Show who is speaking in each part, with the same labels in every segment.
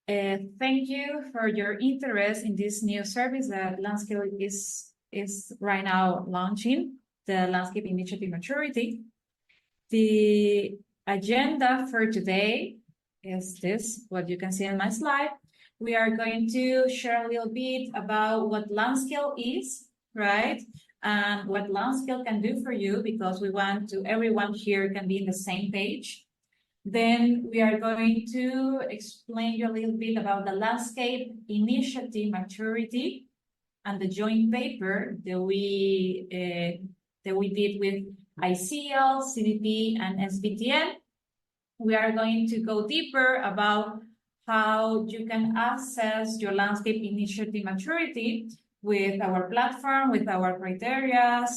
Speaker 1: Thank you for your interest in this new service that LandScale is right now launching, the Landscape Initiative Maturity. The agenda for today is this, what you can see on my slide. We are going to share a little bit about what LandScale is, right? And what LandScale can do for you, because we want to, everyone here can be in the same page. Then we are going to explain you a little bit about the Landscape Initiative Maturity and the joint paper that we did with ICL, CDP, and SBTN. We are going to go deeper about how you can access your Landscape Initiative Maturity with our platform, with our criteria,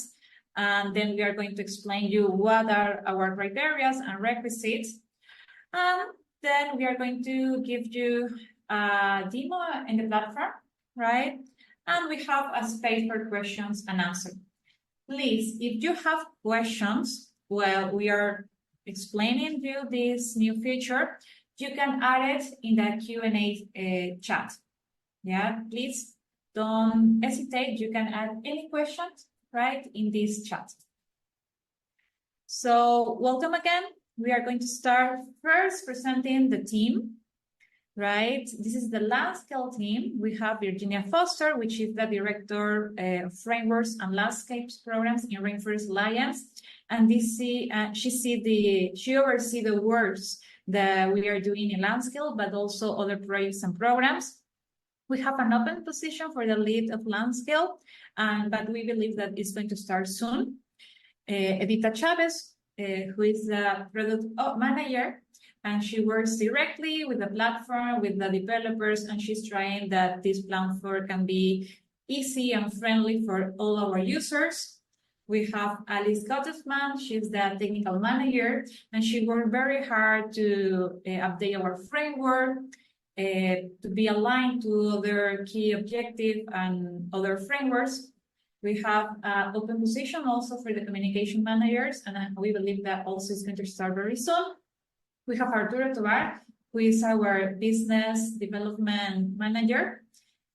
Speaker 1: and then we are going to explain you what are our criteria and requisites. And then we are going to give you a demo in the platform, right? And we have a space for questions and answers. Please, if you have questions while we are explaining you this new feature, you can add it in the Q&A chat. Yeah, please don't hesitate. You can add any questions, right, in this chat. So welcome again. We are going to start first presenting the team, right? This is the LandScale team. We have Virginia Foster, which is the Director of Frameworks and Landscapes Programs in Rainforest Alliance. And she oversees the works that we are doing in LandScale, but also other projects and programs. We have an open position for the lead of LandScale, but we believe that it's going to start soon. Edita Chavez, who is the product manager, and she works directly with the platform, with the developers, and she's trying that this platform can be easy and friendly for all our users. We have Alice Gottesman, she's the technical manager, and she worked very hard to update our framework, to be aligned to other key objectives and other frameworks. We have an open position also for the communication managers, and we believe that also is going to start very soon. We have Arturo Tovar, who is our business development manager.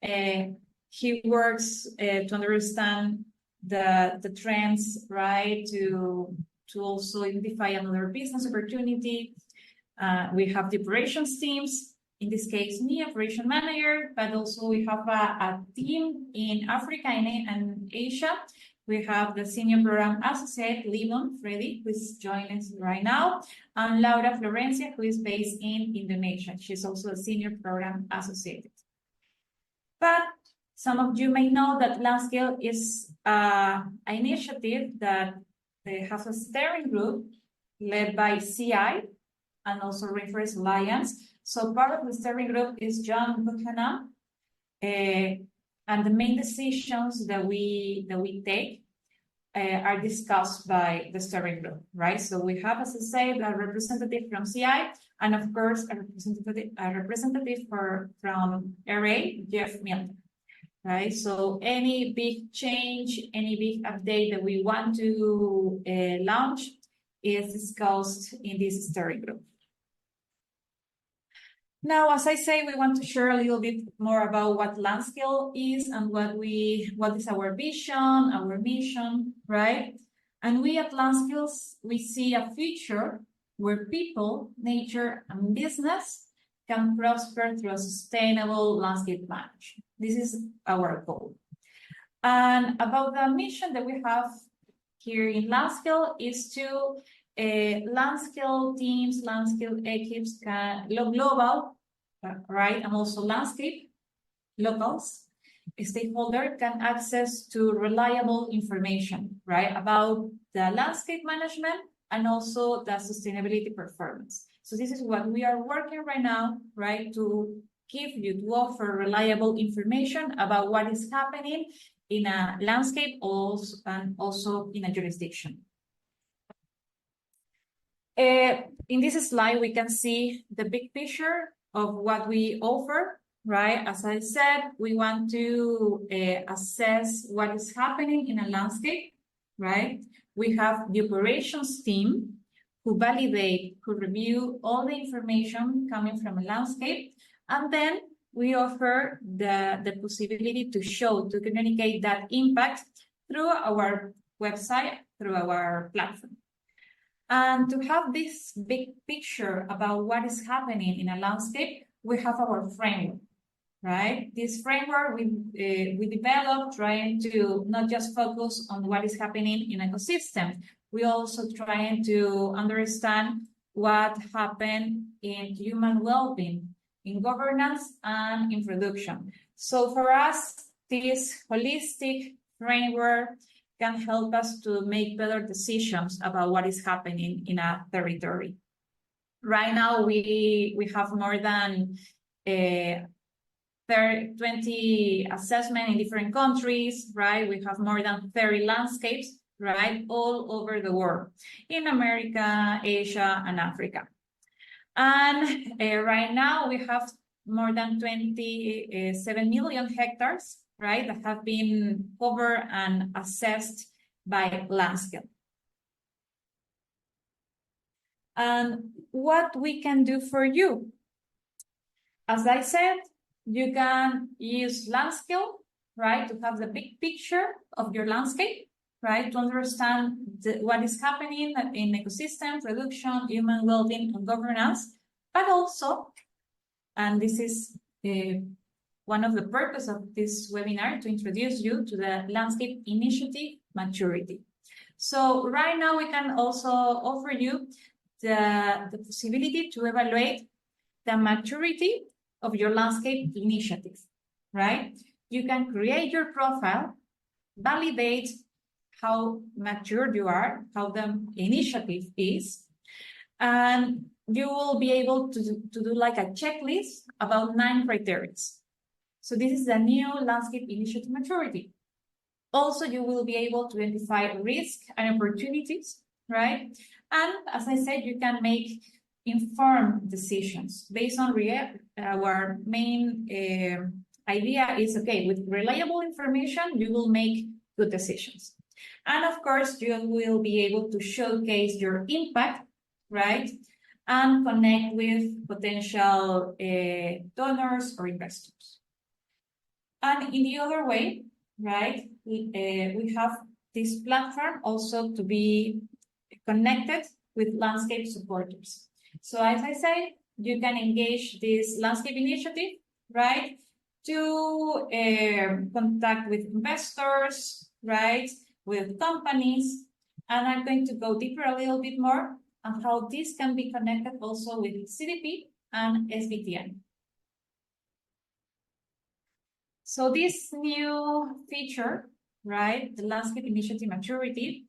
Speaker 1: He works to understand the trends, right, to also identify another business opportunity. We have the operations teams. In this case, me, operation manager, but also we have a team in Africa and Asia. We have the senior program associate, Livon Freddy, who is joining us right now, and Laura Florencia, who is based in Indonesia. She's also a senior program associate. But some of you may know that LandScale is an initiative that has a steering group led by CI and also Rainforest Alliance. So part of the steering group is John Buchanan, and the main decisions that we take are discussed by the steering group, right? So we have, as I said, a representative from CI, and of course, a representative from RA, Jeff Milton, right? So any big change, any big update that we want to launch is discussed in this steering group. Now, as I say, we want to share a little bit more about what LandScale is and what is our vision, our mission, right? And we at LandScale, we see a future where people, nature, and business can prosper through a sustainable landscape management. This is our goal. And about the mission that we have here in LandScale is to LandScale teams, LandScale equipes can global, right, and also landscape locals, stakeholder can access to reliable information, right, about the landscape management and also the sustainability performance. So this is what we are working right now, right, to give you, to offer reliable information about what is happening in a landscape also, and also in a jurisdiction. In this slide, we can see the big picture of what we offer, right? As I said, we want to assess what is happening in a landscape, right? We have the operations team who validate, who review all the information coming from a landscape, And then we offer the possibility to communicate that impact through our website, through our platform. And to have this big picture about what is happening in a landscape, we have our framework, right? This framework we developed trying to not just focus on what is happening in ecosystem, we also trying to understand what happened in human well-being, in governance, and in production. So for us, this holistic framework can help us to make better decisions about what is happening in a territory. Right now, we have more than 20 assessments in different countries, right? We have more than 30 landscapes, right? All over the world, in America, Asia, and Africa. And right now we have more than 27 million hectares, right, that have been covered and assessed by LandScale. And what we can do for you? As I said, you can use LandScale, right, to have the big picture of your landscape, right, to understand what is happening in ecosystem, production, human well-being, and governance, but also, and this is one of the purpose of this webinar, to introduce you to the Landscape Initiative Maturity. So right now we can also offer you the possibility to evaluate the maturity of your landscape initiative, right? You can create your profile, validate how mature you are, how the initiative is, and you will be able to do like a checklist about 9 criteria. So this is the new landscape initiative maturity. Also, you will be able to identify risk and opportunities, right? And as I said, you can make informed decisions based on our main idea is, okay, with reliable information, you will make good decisions. And of course, you will be able to showcase your impact, right? And connect with potential donors or investors. And in the other way, right, we have this platform also to be connected with landscape supporters. So as I say, you can engage this landscape initiative, right, to contact with investors, right, with companies. And I'm going to go deeper a little bit more on how this can be connected also with CDP and SBTN. So this new feature, right, the Landscape Initiative Maturity,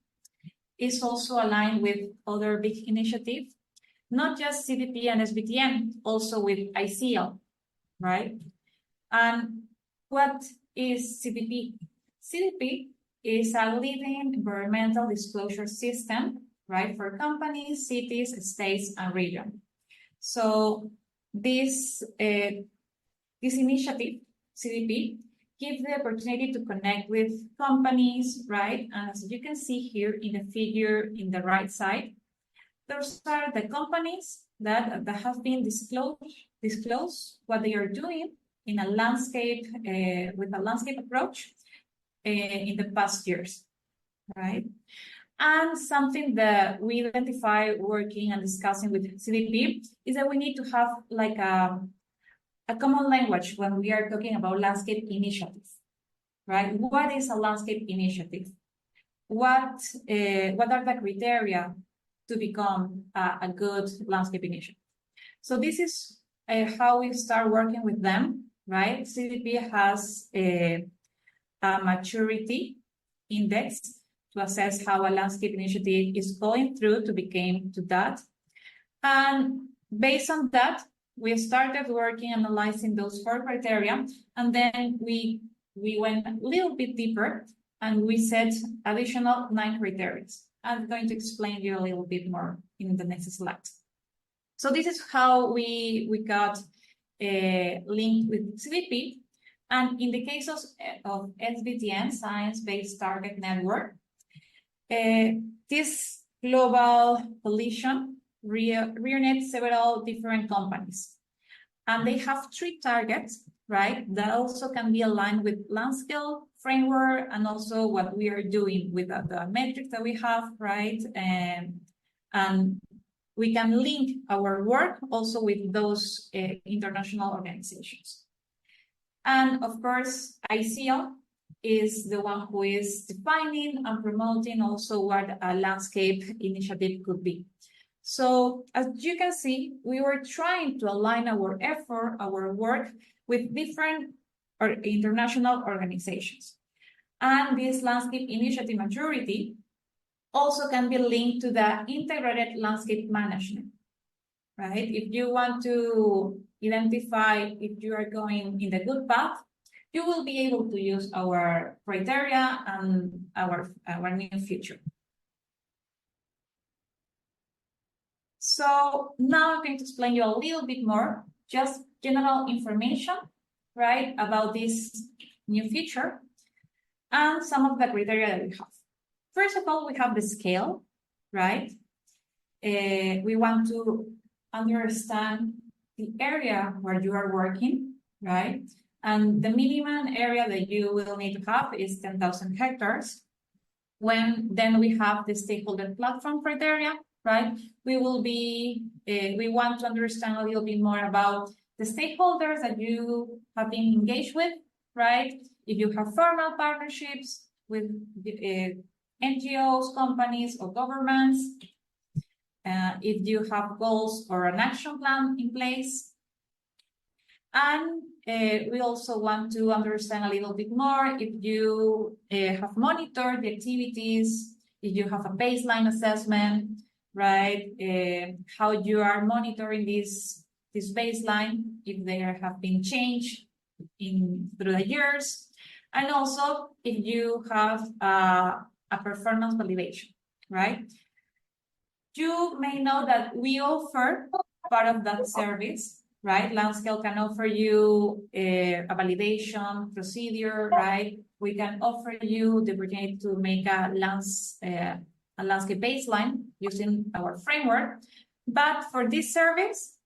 Speaker 1: is also aligned with other big initiatives, not just CDP and SBTN, also with ICL, right? And what is CDP? CDP is a leading environmental disclosure system, right, for companies, cities, states, and regions. So this initiative, CDP, gives the opportunity to connect with companies, right? And as you can see here in the figure in the right side, those are the companies that have been disclosed what they are doing in a landscape, with a landscape approach in the past years, right? And something that we identify working and discussing with CDP is that we need to have like a common language when we are talking about landscape initiatives, right? What is a landscape initiative? What are the criteria to become a good landscape initiative? So this is how we start working with them, right? CDP has a maturity index to assess how a landscape initiative is going through to become to that. And based on that, we started working, analyzing those 4 criteria, and then we went a little bit deeper and we set additional 9 criteria. I'm going to explain you a little bit more in the next slide. So this is how we got linked with CDP. And in the case of SBTN, Science-Based Target Network, this global coalition reunited several different companies. And they have 3 targets, right, that also can be aligned with LandScale framework and also what we are doing with the metrics that we have, right? And we can link our work also with those international organizations. And of course, ICL is the one who is defining and promoting also what a landscape initiative could be. So as you can see, we were trying to align our effort, our work with different international organizations. And this landscape initiative maturity also can be linked to the integrated landscape management, right? If you want to identify if you are going in the good path, you will be able to use our criteria and our new feature. So now I'm going to explain you a little bit more, just general information, right, about this new feature and some of the criteria that we have. First of all, we have the scale, right? We want to understand the area where you are working, right? And the minimum area that you will need to have is 10,000 hectares. Then we have the stakeholder platform criteria, right? We want to understand a little bit more about the stakeholders that you have been engaged with, right? If you have formal partnerships with NGOs, companies, or governments, if you have goals or an action plan in place. And we also want to understand a little bit more if you have monitored the activities, if you have a baseline assessment, right? How you are monitoring this baseline, if there have been changed through the years, and also if you have a performance validation, right? You may know that we offer part of that service, right? LandScale can offer you a validation procedure, right? We can offer you the opportunity to make a landscape baseline using our framework. But for this service,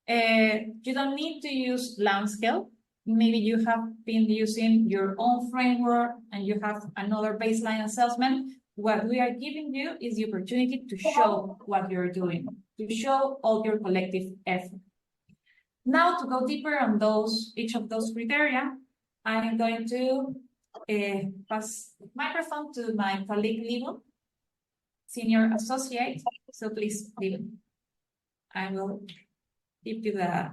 Speaker 1: you don't need to use LandScale. Maybe you have been using your own framework and you have another baseline assessment. What we are giving you is the opportunity to show what you're doing, to show all your collective effort. Now, to go deeper on each of those criteria, I'm going to pass the microphone to my colleague, Livo, Senior Associate. So please, Livo, I will give you the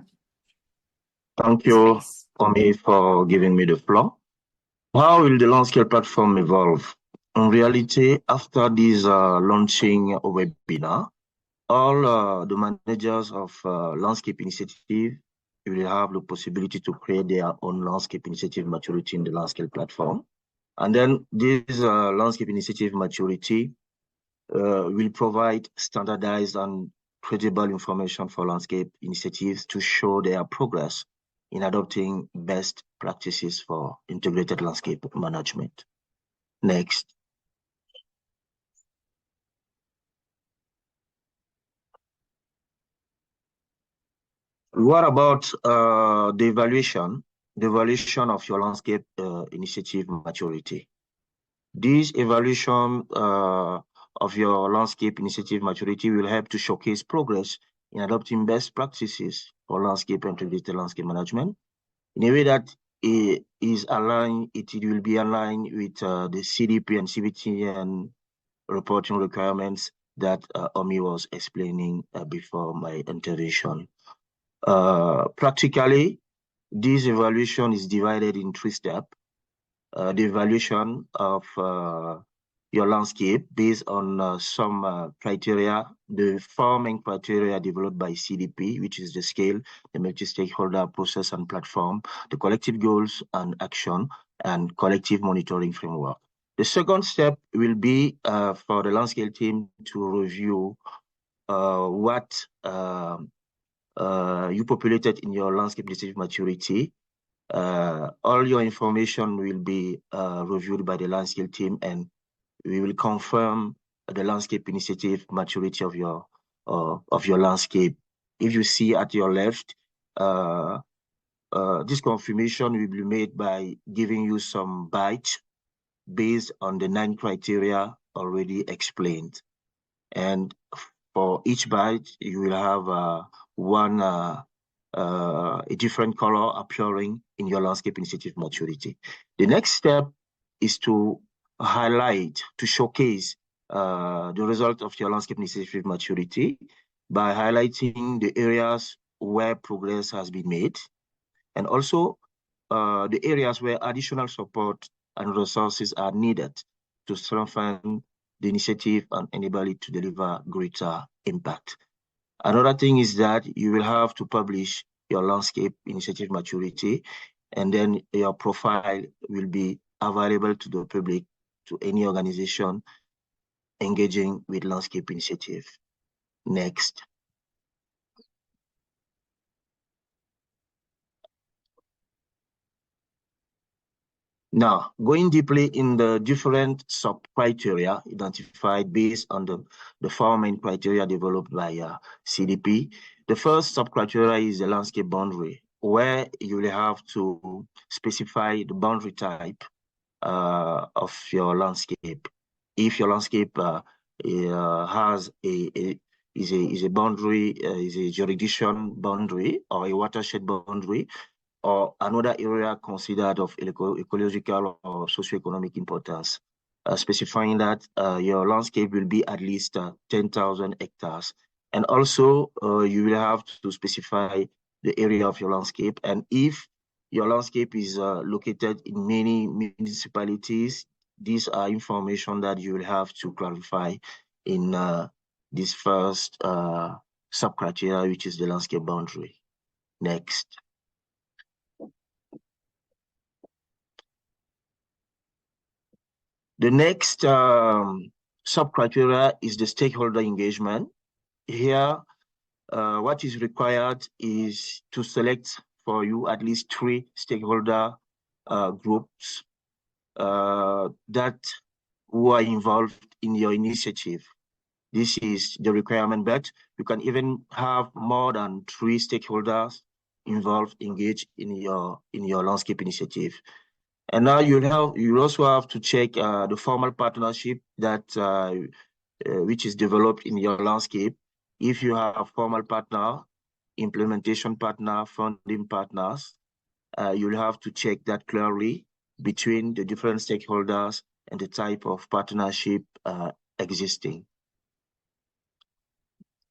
Speaker 2: Thank you, Omi, for giving me the floor. How will the LandScale platform evolve? In reality, after this launching webinar, all the managers of landscape initiative will have the possibility to create their own landscape initiative maturity in the LandScale platform. And then this landscape initiative maturity will provide standardized and credible information for landscape initiatives to show their progress in adopting best practices for integrated landscape management. Next. What about the evaluation of your landscape initiative maturity? This evaluation of your landscape initiative maturity will help to showcase progress in adopting best practices for landscape integrated landscape management in a way that it will be aligned with the CDP and CBT and reporting requirements that Omi was explaining before my intervention. Practically, this evaluation is divided in 3 steps. The evaluation of your landscape based on some criteria, the 4 main criteria developed by CDP, which is the scale, the multi-stakeholder process and platform, the collective goals and action, and collective monitoring framework. The second step will be for the LandScale team to review what you populated in your landscape initiative maturity. All your information will be reviewed by the LandScale team, and we will confirm the landscape initiative maturity of your landscape. If you see at your left, This confirmation will be made by giving you some badge based on the 9 criteria already explained. And for each badge, you will have a different color appearing in your landscape initiative maturity. The next step is to highlight, to showcase the result of your landscape initiative maturity by highlighting the areas where progress has been made, and also the areas where additional support and resources are needed to strengthen the initiative and enable it to deliver greater impact. Another thing is that you will have to publish your landscape initiative maturity, and then your profile will be available to the public, to any organization engaging with landscape initiative. Next. Now, going deeply in the different sub-criteria identified based on the 4 main criteria developed by CDP, the first sub-criteria is the landscape boundary, where you will have to specify the boundary type of your landscape. If your landscape has is a boundary, is a jurisdiction boundary or a watershed boundary, or another area considered of ecological or socioeconomic importance, specifying that your landscape will be at least 10,000 hectares. And also, you will have to specify the area of your landscape. And if your landscape is located in many municipalities, these are information that you will have to clarify in this first sub-criteria, which is the landscape boundary. Next. The next sub-criteria is the stakeholder engagement. Here, what is required is to select for you at least 3 stakeholder groups that who are involved in your initiative. This is the requirement, but you can even have more than 3 stakeholders involved, engaged in your landscape initiative. And now you also have to check the formal partnership that which is developed in your landscape. If you have a formal partner, implementation partner, funding partners, you'll have to check that clearly between the different stakeholders and the type of partnership existing.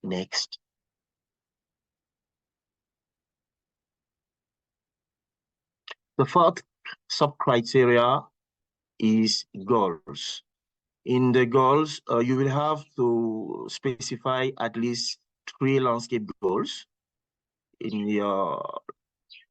Speaker 2: Next. The 4th sub-criteria is goals. In the goals, you will have to specify at least 3 landscape goals in your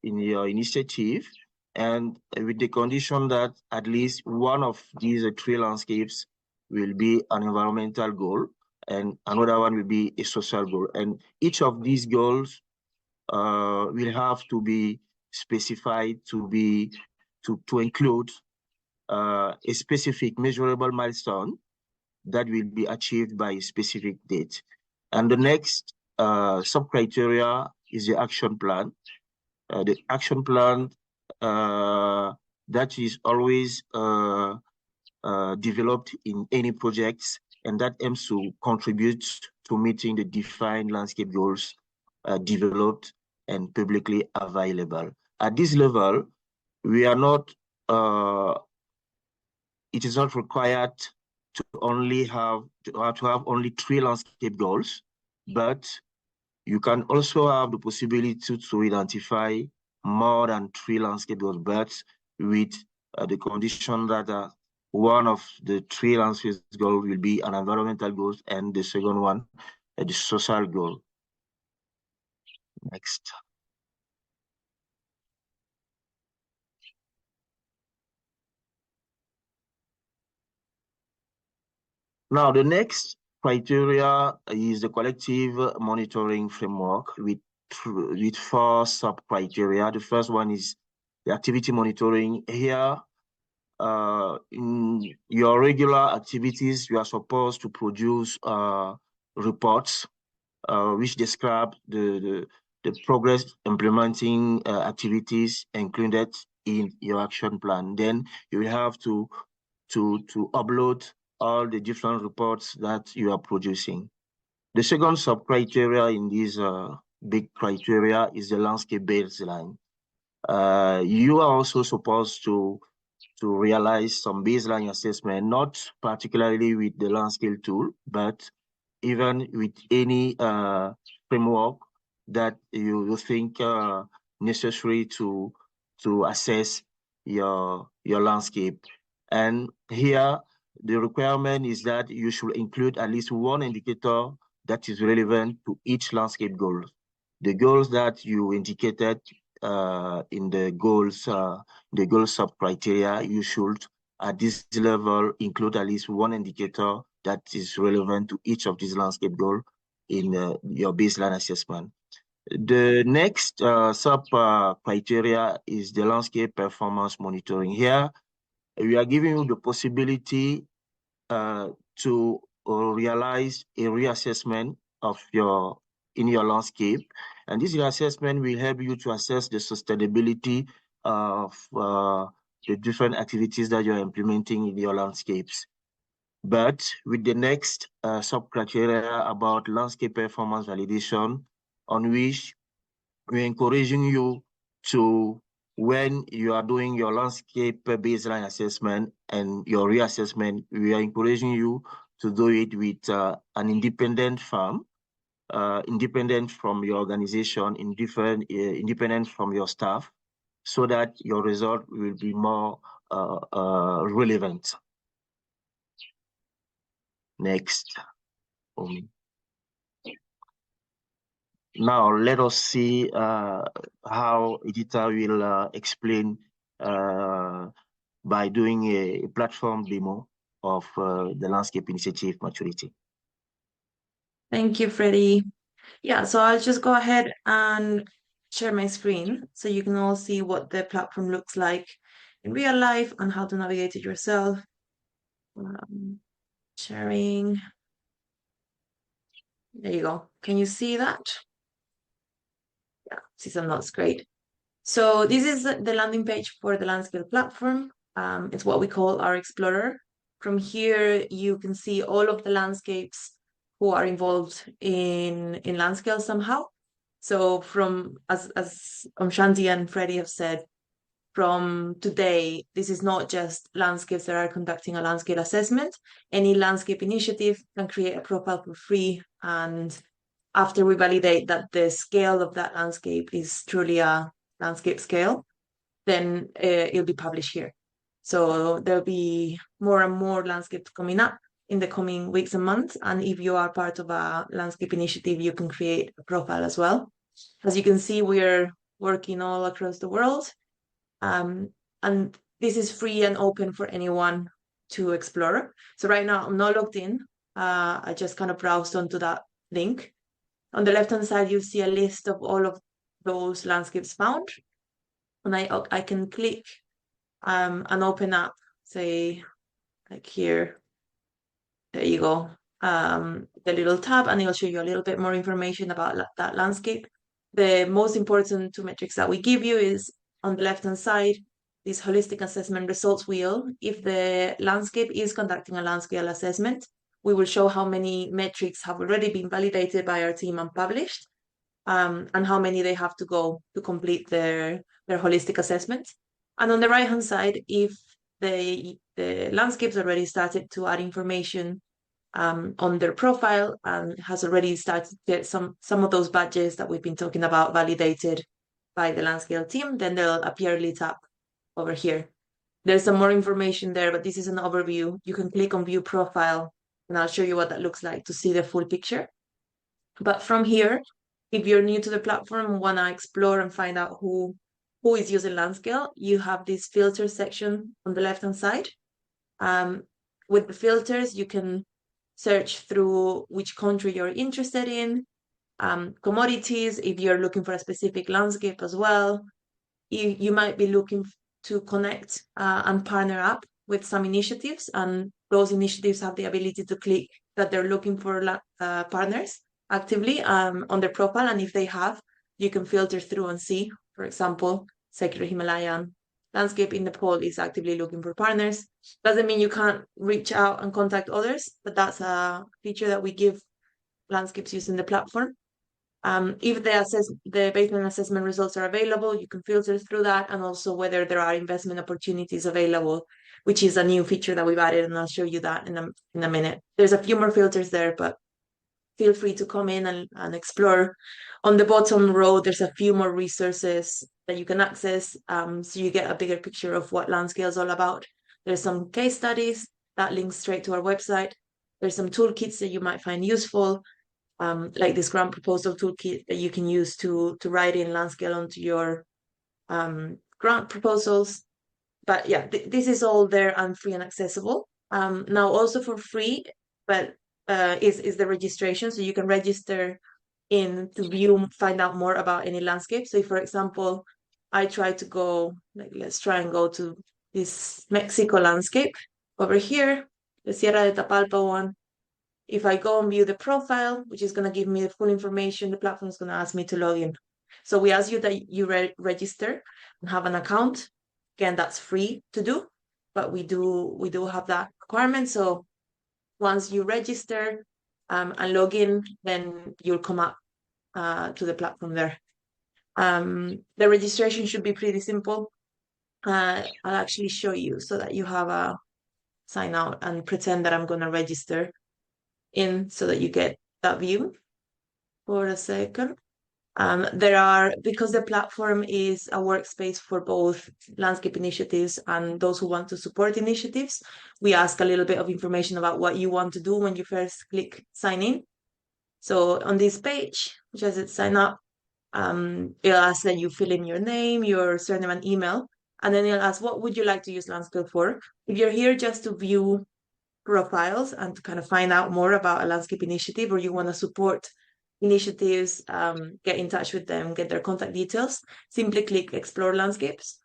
Speaker 2: initiative, and with the condition that at least one of these 3 landscapes will be an environmental goal, and another one will be a social goal. And each of these goals will have to be specified to include a specific measurable milestone that will be achieved by a specific date. And the next sub-criteria is the action plan. The action plan that is always developed in any projects, and that aims to contribute to meeting the defined landscape goals developed and publicly available. At this level, we are not, it is not required to only have only 3 landscape goals, but you can also have the possibility to identify more than 3 landscape goals, but with the condition that one of the 3 landscape goals will be an environmental goal, and the second one, the social goal. Next. Now, the next criteria is the collective monitoring framework with 4 sub-criteria. The first one is the activity monitoring. Here, in your regular activities, you are supposed to produce reports which describe the the progress implementing activities included in your action plan. Then you will have to upload all the different reports that you are producing. The second sub-criteria in this big criteria is the landscape baseline. You are also supposed to realize some baseline assessment, not particularly with the LandScale tool, but even with any framework that you think necessary to assess your landscape. And here, the requirement is that you should include at least one indicator that is relevant to each landscape goal. The goals that you indicated in the goals sub-criteria, you should, at this level, include at least one indicator that is relevant to each of these landscape goals in your baseline assessment. The next sub-criteria is the landscape performance monitoring. Here, we are giving you the possibility to realize a reassessment of your landscape. And this reassessment will help you to assess the sustainability of the different activities that you're implementing in your landscapes. But with the next sub-criteria about landscape performance validation, on which we're encouraging you to, when you are doing your landscape baseline assessment and your reassessment, we are encouraging you to do it with an independent firm, independent from your organization, independent from your staff, so that your result will be more relevant. Next. Now, let us see how Edita will explain by doing a platform demo of the landscape initiative maturity.
Speaker 3: Thank you, Freddie. Yeah, so I'll just go ahead and share my screen so you can all see what the platform looks like in real life and how to navigate it yourself. Sharing. There you go. Can you see that? Yeah, see some notes, great. So this is the landing page for the LandScale platform. It's what we call our Explorer. From here, you can see all of the landscapes who are involved in LandScale somehow. So from, as Shanti and Freddie have said, from today, this is not just landscapes that are conducting a landscape assessment. Any landscape initiative can create a profile for free. And after we validate that the scale of that landscape is truly a landscape scale, then it'll be published here. So there'll be more and more landscapes coming up in the coming weeks and months. And if you are part of a landscape initiative, you can create a profile as well. As you can see, we're working all across the world. And this is free and open for anyone to explore. So right now I'm not logged in. I just kind of browsed onto that link. On the left-hand side, you see a list of all of those landscapes found. And I can click and open up, say, like here. There you go. The little tab, and it'll show you a little bit more information about that landscape. The most important two metrics that we give you is on the left-hand side, this holistic assessment results wheel. If the landscape is conducting a landscale assessment, we will show how many metrics have already been validated by our team and published, and how many they have to go to complete their holistic assessment. And on the right-hand side, if the landscape's already started to add information on their profile and has already started to get some of those badges that we've been talking about validated by the LandScale team, then they'll appear lit up over here. There's some more information there, but this is an overview. You can click on view profile and I'll show you what that looks like to see the full picture. But from here, if you're new to the platform and want to explore and find out who is using LandScale, you have this filter section on the left-hand side. With the filters, you can search through which country you're interested in, commodities, if you're looking for a specific landscape as well. You might be looking to connect and partner up with some initiatives, and those initiatives have the ability to click that they're looking for partners actively on their profile, and if they have, you can filter through and see, for example, secular Himalayan landscape in Nepal is actively looking for partners. Doesn't mean you can't reach out and contact others, but that's a feature that we give landscapes using the platform. If the baseline assessment results are available, you can filter through that, and also whether there are investment opportunities available, which is a new feature that we've added, and I'll show you that in a minute. There's a few more filters there, but feel free to come in and explore. On the bottom row, there's a few more resources that you can access, so you get a bigger picture of what LandScale is all about. There's some case studies that link straight to our website. There's some toolkits that you might find useful, like this grant proposal toolkit that you can use to write in LandScale onto your grant proposals. But yeah, this is all there and free and accessible. Now also for free, but is the registration. So you can register in to view, find out more about any landscape. So if, for example, I try to go, like, let's try and go to this Mexico landscape over here, the Sierra de Tapalpa one. If I go and view the profile, which is going to give me the full information, the platform is going to ask me to log in. So we ask you that you register and have an account. Again, that's free to do, but we do have that requirement. So once you register and log in, then you'll come up to the platform there. The registration should be pretty simple. I'll actually show you so that you have a sign out and pretend that I'm going to register in so that you get that view for a second. Because the platform is a workspace for both landscape initiatives and those who want to support initiatives, we ask a little bit of information about what you want to do when you first click sign in. So on this page, which says it sign up, it'll ask that you fill in your name, your surname and email, and then it'll ask, what would you like to use LandScale for? If you're here just to view profiles and to kind of find out more about a landscape initiative, or you want to support initiatives, get in touch with them, get their contact details, simply click Explore Landscapes.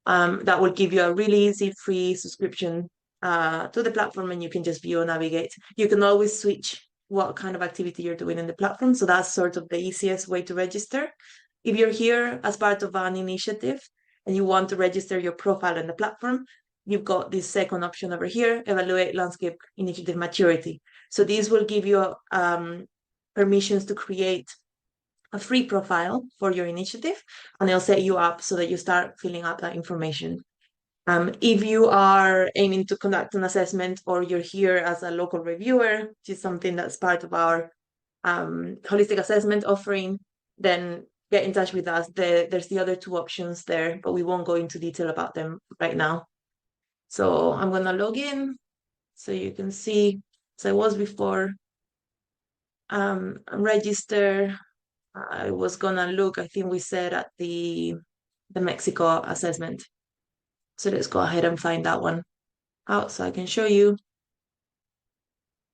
Speaker 3: That will give you a really easy free subscription to the platform, and you can just view and navigate. You can always switch what kind of activity you're doing in the platform. So that's sort of the easiest way to register. If you're here as part of an initiative and you want to register your profile in the platform, you've got this second option over here, Evaluate Landscape Initiative Maturity. So these will give you permissions to create a free profile for your initiative, and they'll set you up so that you start filling out that information. If you are aiming to conduct an assessment, or you're here as a local reviewer, which is something that's part of our holistic assessment offering, then get in touch with us. There's the other two options there, but we won't go into detail about them right now. So I'm going to log in so you can see, as I was before, register. I was going to look, I think we said, at the Mexico assessment. So let's go ahead and find that one out so I can show you.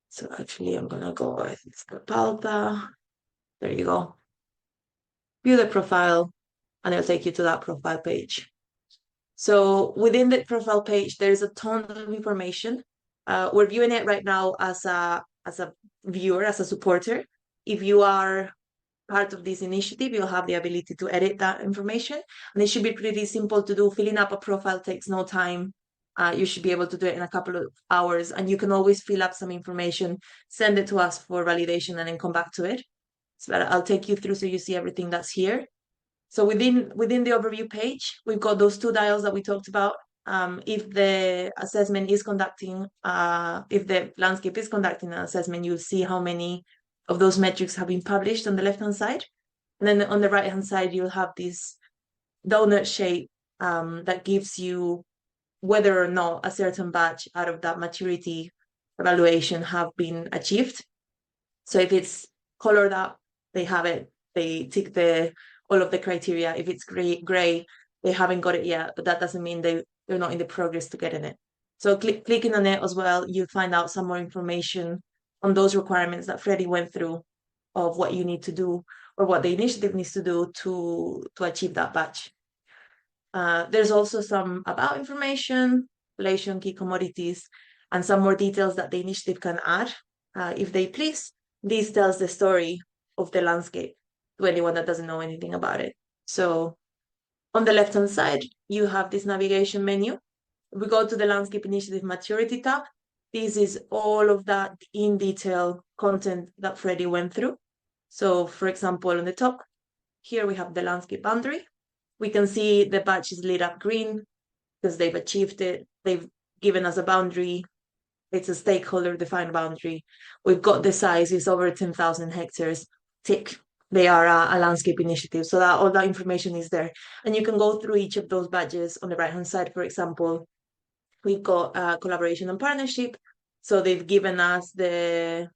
Speaker 3: So actually, I'm going to go with Palpa. There you go. View the profile, and it'll take you to that profile page. So within the profile page, there's a ton of information. We're viewing it right now as a viewer, as a supporter. If you are part of this initiative, you'll have the ability to edit that information, and it should be pretty simple to do. Filling up a profile takes no time. You should be able to do it in a couple of hours, and you can always fill up some information, send it to us for validation, and then come back to it. So I'll take you through so you see everything that's here. So within the overview page, we've got those two dials that we talked about. If the assessment is conducting, if the landscape is conducting an assessment, you'll see how many of those metrics have been published on the left-hand side. And then on the right-hand side, you'll have this donut shape that gives you whether or not a certain batch out of that maturity evaluation have been achieved. So if it's colored up, they have it, they tick all of the criteria. If it's gray, they haven't got it yet, but that doesn't mean they're not in the progress to getting it. So clicking on it as well, you'll find out some more information on those requirements that Freddie went through of what you need to do, or what the initiative needs to do to achieve that batch. There's also some about information, relation, key commodities, and some more details that the initiative can add if they please. This tells the story of the landscape. to anyone that doesn't know anything about it. So on the left-hand side, you have this navigation menu. We go to the Landscape Initiative Maturity tab. This is all of that in detail content that Freddie went through. So for example, on the top, here we have the landscape boundary. We can see the badge is lit up green because they've achieved it. They've given us a boundary. It's a stakeholder defined boundary. We've got the size, it's over 10,000 hectares. Tick, they are a landscape initiative. So that all that information is there. And you can go through each of those badges. On the right-hand side, for example, we've got collaboration and partnership. So they've given us a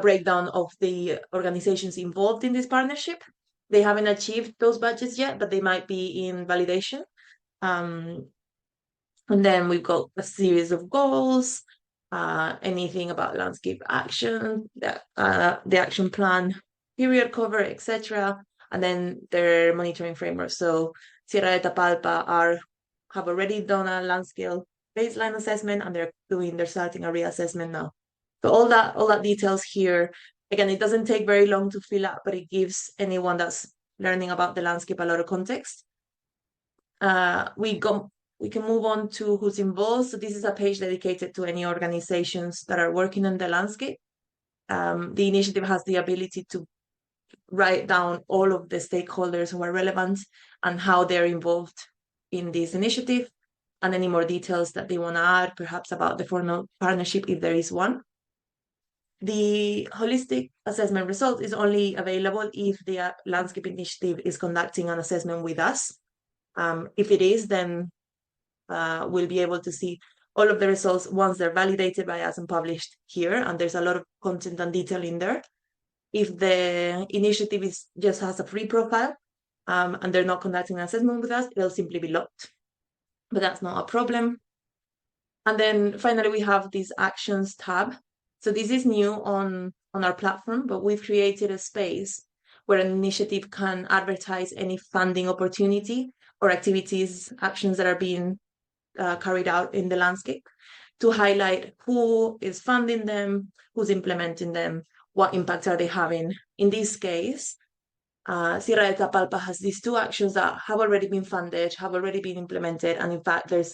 Speaker 3: breakdown of the organizations involved in this partnership. They haven't achieved those badges yet, but they might be in validation. And then we've got a series of goals, anything about landscape action, the action plan, period cover, etc. And then their monitoring framework. So Sierra de Tapalpa have already done a LandScale baseline assessment, and they're starting a reassessment now. So all that details here. Again, it doesn't take very long to fill out, but it gives anyone that's learning about the landscape a lot of context. We can move on to who's involved. So this is a page dedicated to any organizations that are working in the landscape. The initiative has the ability to write down all of the stakeholders who are relevant and how they're involved in this initiative, and any more details that they want to add, perhaps about the formal partnership, if there is one. The holistic assessment result is only available if the landscape initiative is conducting an assessment with us. If it is, then we'll be able to see all of the results once they're validated by us and published here. And there's a lot of content and detail in there. If the initiative just has a free profile and they're not conducting an assessment with us, it'll simply be locked. But that's not a problem. And then finally, we have this actions tab. So this is new on our platform, but we've created a space where an initiative can advertise any funding opportunity or activities, actions that are being carried out in the landscape, to highlight who is funding them, who's implementing them, what impact are they having. In this case, Sierra de Tapalpa has these two actions that have already been funded, have already been implemented, and in fact, they're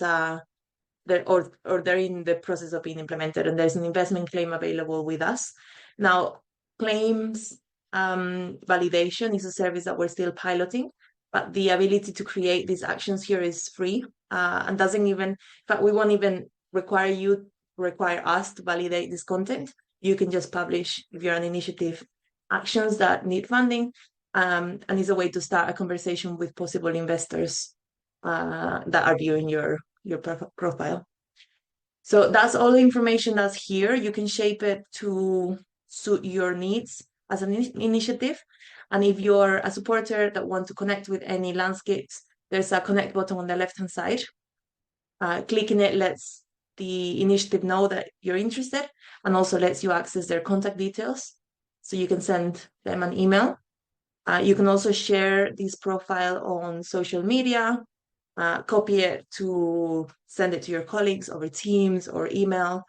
Speaker 3: in the process of being implemented, and there's an investment claim available with us. Now, claims validation is a service that we're still piloting, but the ability to create these actions here is free and doesn't even, in fact, we won't even require us to validate this content. You can just publish, if you're an initiative, actions that need funding, and is a way to start a conversation with possible investors that are viewing your profile. So that's all the information that's here. You can shape it to suit your needs as an initiative. And if you're a supporter that wants to connect with any landscapes, there's a connect button on the left-hand side. Clicking it lets the initiative know that you're interested, and also lets you access their contact details. So you can send them an email. You can also share this profile on social media, copy it to send it to your colleagues over Teams or email.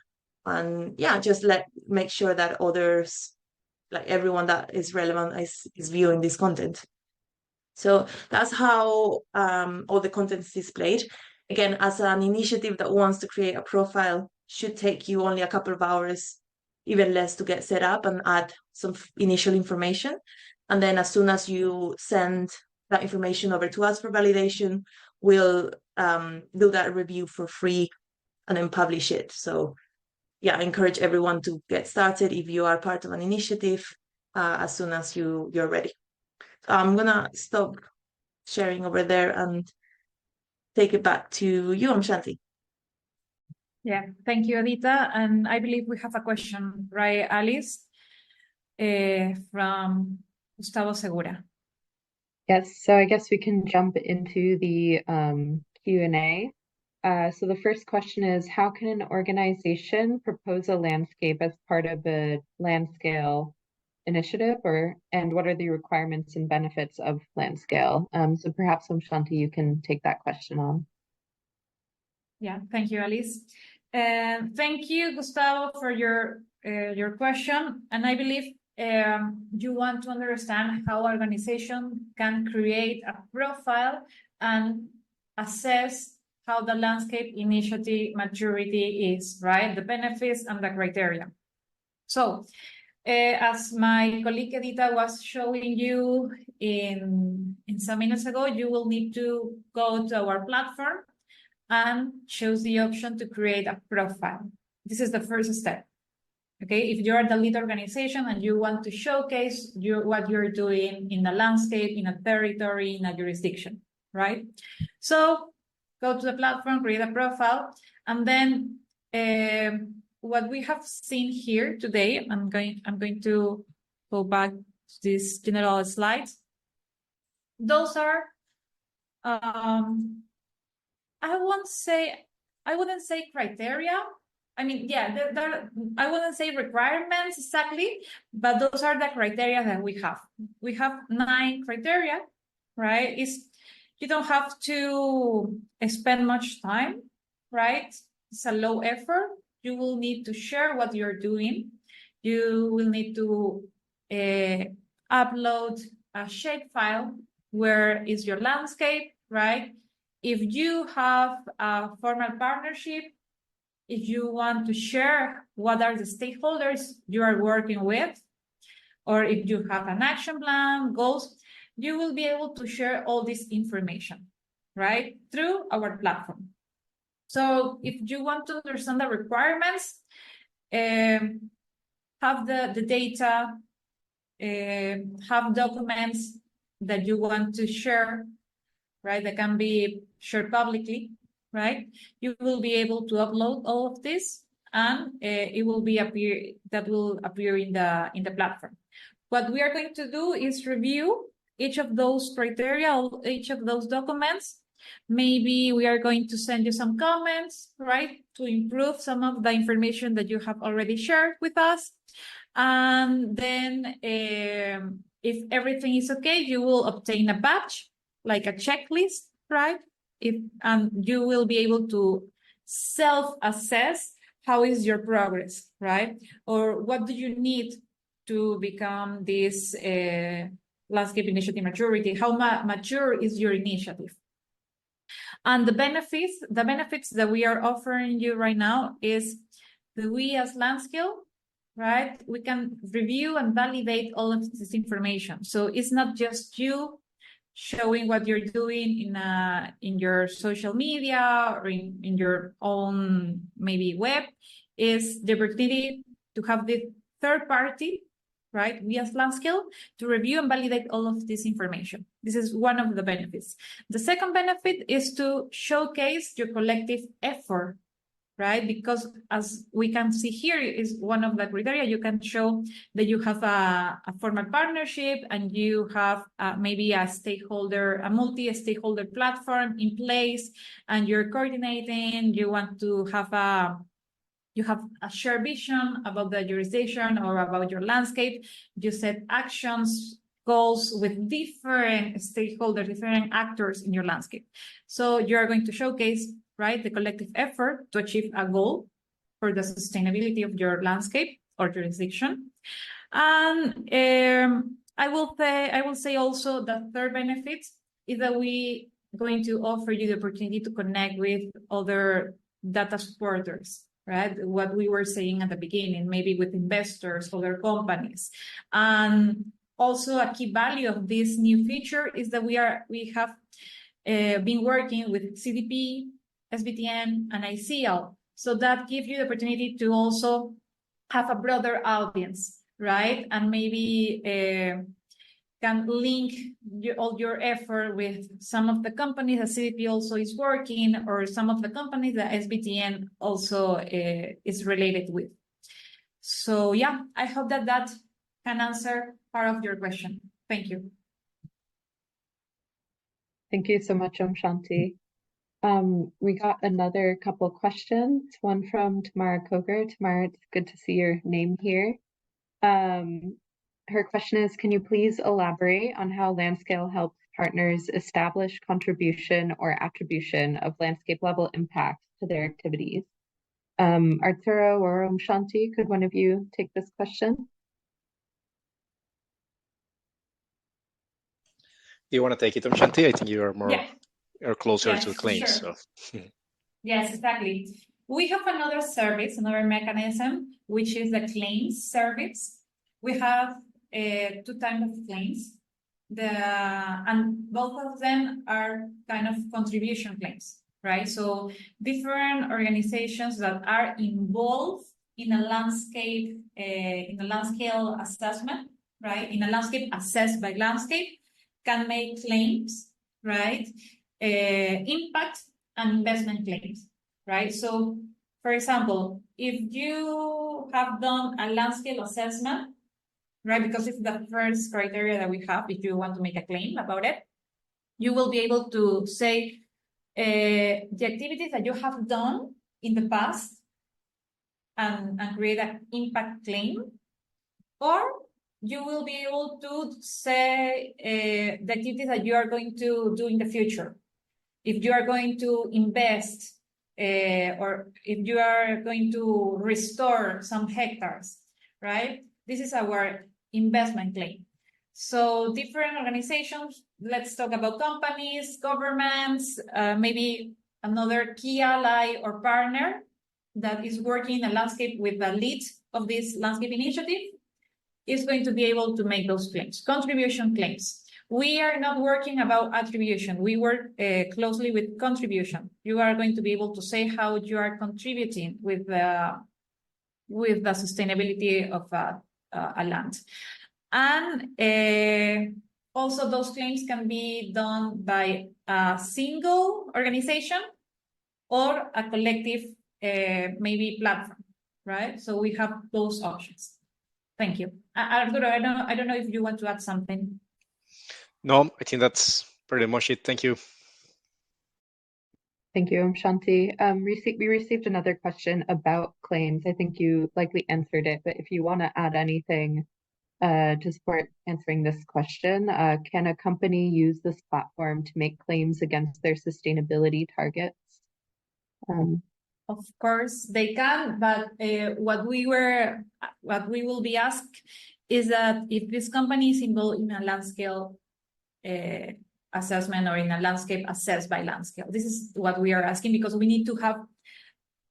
Speaker 3: And yeah, just make sure that others, like everyone that is relevant, is viewing this content. So that's how all the content is displayed. Again, as an initiative that wants to create a profile, should take you only a couple of hours, even less, to get set up and add some initial information. And then as soon as you send that information over to us for validation, we'll do that review for free and then publish it. So yeah, I encourage everyone to get started if you are part of an initiative as soon as you're ready. So I'm gonna stop sharing over there and take it back to you, Shanti.
Speaker 1: Yeah, thank you, Edita. And I believe we have a question, right, Alice, from Gustavo Segura.
Speaker 4: Yes, so I guess we can jump into the Q&A. So the first question is, how can an organization propose a landscape as part of a LandScale initiative, and what are the requirements and benefits of LandScale? So perhaps, Shanti, you can take that question on.
Speaker 1: Yeah, thank you, Alice. Thank you, Gustavo, for your question. And I believe you want to understand how organization can create a profile and assess how the landscape initiative maturity is, right? The benefits and the criteria. So, as my colleague Edita was showing you in some minutes ago, you will need to go to our platform and choose the option to create a profile. This is the first step. Okay, if you're the lead organization and you want to showcase what you're doing in a landscape, in a territory, in a jurisdiction, right? So go to the platform, create a profile, and then what we have seen here today, I'm going to go back to this general slide. Those are, I wouldn't say criteria. I mean, yeah, I wouldn't say requirements exactly, but those are the criteria that we have. We have 9 criteria, right? You don't have to spend much time, right? It's a low effort. You will need to share what you're doing. You will need to upload a shapefile where is your landscape, right? If you have a formal partnership, if you want to share what are the stakeholders you are working with, or if you have an action plan, goals, you will be able to share all this information, right, through our platform. So if you want to understand the requirements, have the data, have documents that you want to share, right, that can be shared publicly, right? You will be able to upload all of this, and it will appear in the platform. What we are going to do is review each of those criteria, each of those documents. Maybe we are going to send you some comments, right, to improve some of the information that you have already shared with us. And then if everything is okay, you will obtain a badge, like a checklist, right? And you will be able to self-assess how is your progress, right? Or what do you need to become this landscape initiative maturity? How mature is your initiative? And the benefits that we are offering you right now is that we as LandScale, right, we can review and validate all of this information. So it's not just you showing what you're doing in your social media or in your own maybe web. Is the opportunity to have the third party, right, we as LandScale, to review and validate all of this information. This is one of the benefits. The second benefit is to showcase your collective effort, right? Because as we can see here is one of the criteria. You can show that you have a formal partnership and you have maybe a multi-stakeholder platform in place, and you're coordinating. You want to have you have a shared vision about the jurisdiction or about your landscape. You set actions, goals with different stakeholders, different actors in your landscape. So you're going to showcase, right, the collective effort to achieve a goal for the sustainability of your landscape or jurisdiction. And I will say also the third benefit is that we going to offer you the opportunity to connect with other data supporters, right? What we were saying at the beginning, maybe with investors, other companies. And also a key value of this new feature is that we have been working with CDP, SBTN, and ICL. So that gives you the opportunity to also have a broader audience, right? And maybe can link all your effort with some of the companies that CDP also is working, or some of the companies that SBTN also is related with. So yeah, I hope that can answer part of your question. Thank you.
Speaker 4: Thank you so much, Shanti. We got another couple questions, one from Tamara Koger. Tamara, it's good to see your name here. Her question is, can you please elaborate on how LandScale helps partners establish contribution or attribution of landscape level impact to their activities? Arturo or Shanti, could one of you take this question?
Speaker 5: you want to take it, Shanti? I think you are more
Speaker 1: Yeah.
Speaker 5: or closer
Speaker 1: Yes,
Speaker 5: to the
Speaker 1: for
Speaker 5: claims.
Speaker 1: sure.
Speaker 5: So.
Speaker 1: Yes, exactly. We have another service, another mechanism, which is the claims service. We have two types of claims. And both of them are kind of contribution claims, right? So different organizations that are involved in a landscape, in a LandScale assessment, right? In a landscape assessed by LandScale, can make claims, right? Impact and investment claims, right? So, for example, if you have done a LandScale assessment, right, because it's the first criteria that we have if you want to make a claim about it, you will be able to say the activities that you have done in the past and create an impact claim, or you will be able to say the activities that you are going to do in the future. If you are going to invest or if you are going to restore some hectares, right? This is our investment claim. So different organizations, let's talk about companies, governments, maybe another key ally or partner that is working in a landscape with the lead of this landscape initiative is going to be able to make those claims, contribution claims. We are not working about attribution. We work closely with contribution. You are going to be able to say how you are contributing with the sustainability of a land. And also those claims can be done by a single organization or a collective, maybe platform, right? So we have those options. Thank you. Arturo, I don't know if you want to add something.
Speaker 5: No, I think that's pretty much it. Thank you.
Speaker 4: Thank you, Shanti. We received another question about claims. I think you likely answered it, but if you want to add anything to support answering this question, can a company use this platform to make claims against their sustainability targets?
Speaker 1: Of course they can, but what we will be asked is that if this company is involved in a LandScale assessment or in a landscape assessed by LandScale. This is what we are asking because we need to have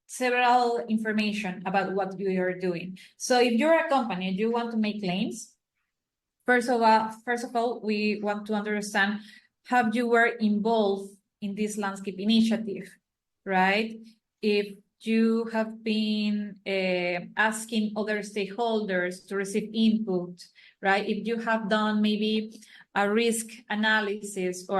Speaker 1: several information about what you are doing. So if you're a company and you want to make claims, first of all, we want to understand how you were involved in this landscape initiative, right? If you have been asking other stakeholders to receive input, right? If you have done maybe a risk analysis or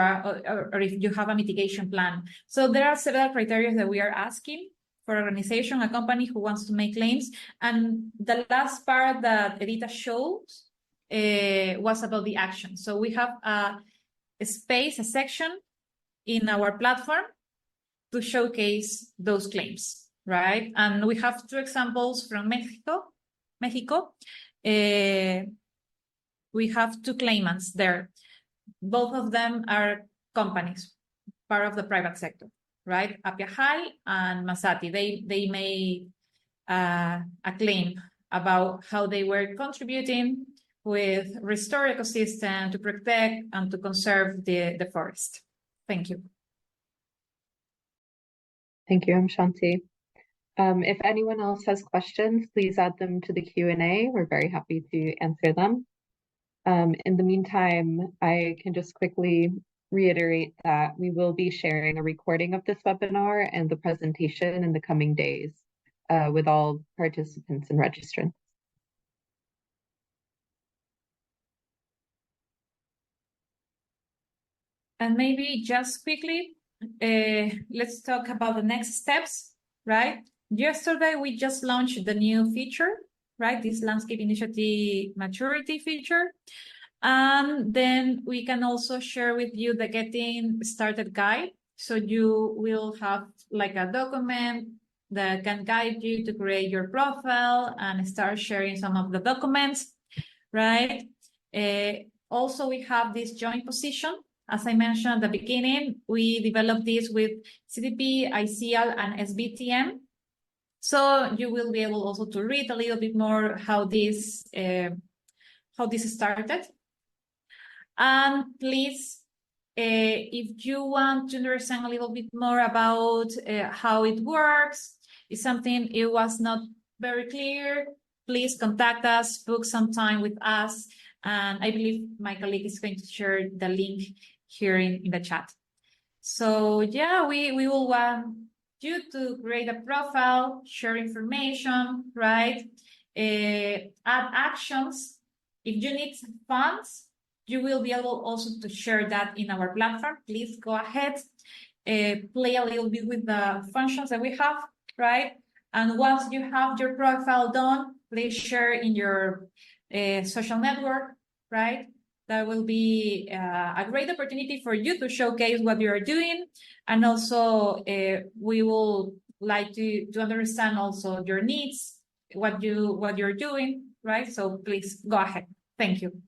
Speaker 1: if you have a mitigation plan. So there are several criteria that we are asking for an organization, a company who wants to make claims. And the last part that Edita shows was about the action. So we have a section in our platform to showcase those claims, right? And we have two examples from Mexico. We have two claimants there. Both of them are companies, part of the private sector, right? Apiajal and Masati. They made a claim about how they were contributing with restore ecosystem to protect and to conserve the forest. Thank you.
Speaker 4: Thank you, Shanti. If anyone else has questions, please add them to the Q&A. We're very happy to answer them. In the meantime, I can just quickly reiterate that we will be sharing a recording of this webinar and the presentation in the coming days with all participants and registrants.
Speaker 1: And maybe just quickly, let's talk about the next steps, right? Yesterday, we just launched the new feature, right? This landscape initiative maturity feature. And then we can also share with you the getting started guide. So you will have like a document that can guide you to create your profile and start sharing some of the documents, right? Also, we have this joint position. As I mentioned at the beginning, we developed this with CDP, ICL, and SBTM. So you will be able also to read a little bit more how this started. And please If you want to understand a little bit more about how it works, if something it was not very clear, please contact us, book some time with us, and I believe my colleague is going to share the link here in the chat. So yeah, we will want you to create a profile, share information, right? Add actions. If you need funds, you will be able also to share that in our platform. Please go ahead, play a little bit with the functions that we have, right? And once you have your profile done, please share in your social network, right? That will be a great opportunity for you to showcase what you are doing. And also, we will like to understand also your needs, what you're doing, right? So please go ahead. Thank you.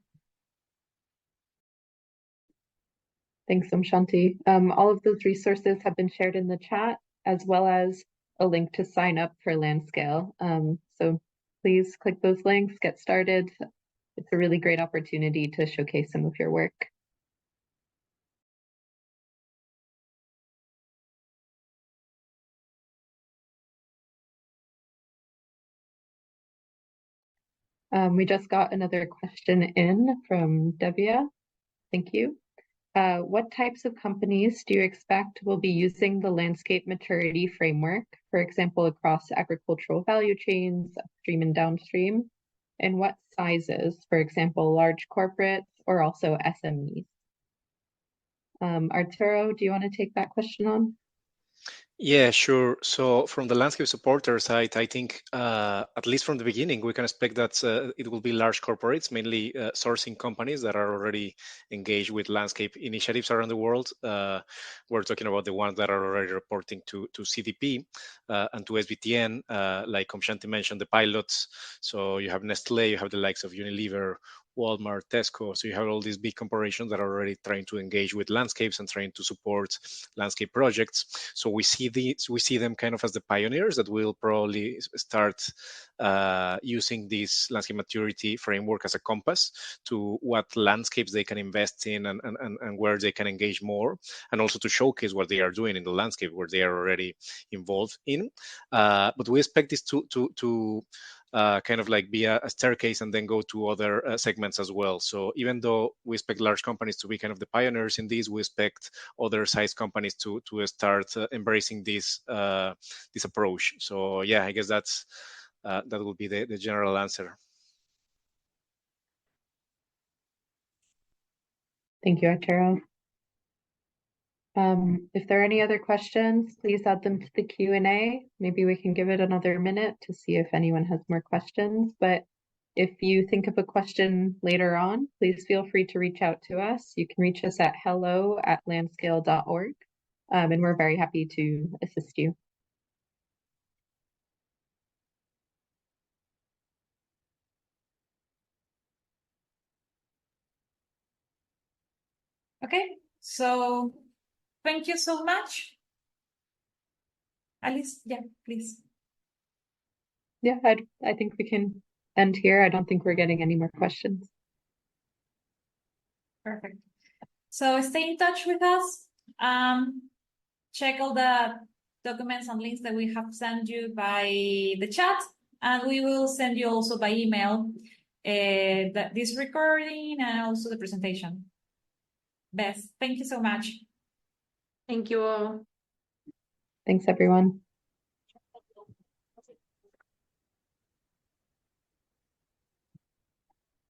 Speaker 4: Thanks, Shanti. All of those resources have been shared in the chat, as well as a link to sign up for LandScale. So please click those links, get started. It's a really great opportunity to showcase some of your work. We just got another question in from Devia. Thank you. What types of companies do you expect will be using the landscape maturity framework, for example, across agricultural value chains, upstream and downstream? And what sizes, for example, large corporates or also SMEs? Arturo, do you want to take that question on?
Speaker 5: Yeah, sure. So from the landscape supporter side, I think at least from the beginning, we can expect that it will be large corporates, mainly sourcing companies that are already engaged with landscape initiatives around the world. We're talking about the ones that are already reporting to CDP and to SBTN, like Shanti mentioned, the pilots. So you have Nestle, you have the likes of Unilever, Walmart, Tesco. So you have all these big corporations that are already trying to engage with landscapes and trying to support landscape projects. So we see them kind of as the pioneers that will probably start using this landscape maturity framework as a compass to what landscapes they can invest in and where they can engage more, and also to showcase what they are doing in the landscape where they are already involved in. But we expect this to kind of like be a staircase and then go to other segments as well. So even though we expect large companies to be kind of the pioneers in this, we expect other size companies to start embracing this approach. So yeah, I guess that will be the general answer.
Speaker 4: Thank you, Arturo. If there are any other questions, please add them to the Q&A. Maybe we can give it another minute to see if anyone has more questions. But if you think of a question later on, please feel free to reach out to us. You can reach us at hello@landscale.org, and we're very happy to assist you.
Speaker 1: Okay, so thank you so much. Alice, yeah, please.
Speaker 4: Yeah, I think we can end here. I don't think we're getting any more questions.
Speaker 1: Perfect. So stay in touch with us. Check all the documents and links that we have sent you by the chat, and we will send you also by email this recording and also the presentation. Beth, thank you so much.
Speaker 3: Thank you all.
Speaker 4: Thanks, everyone.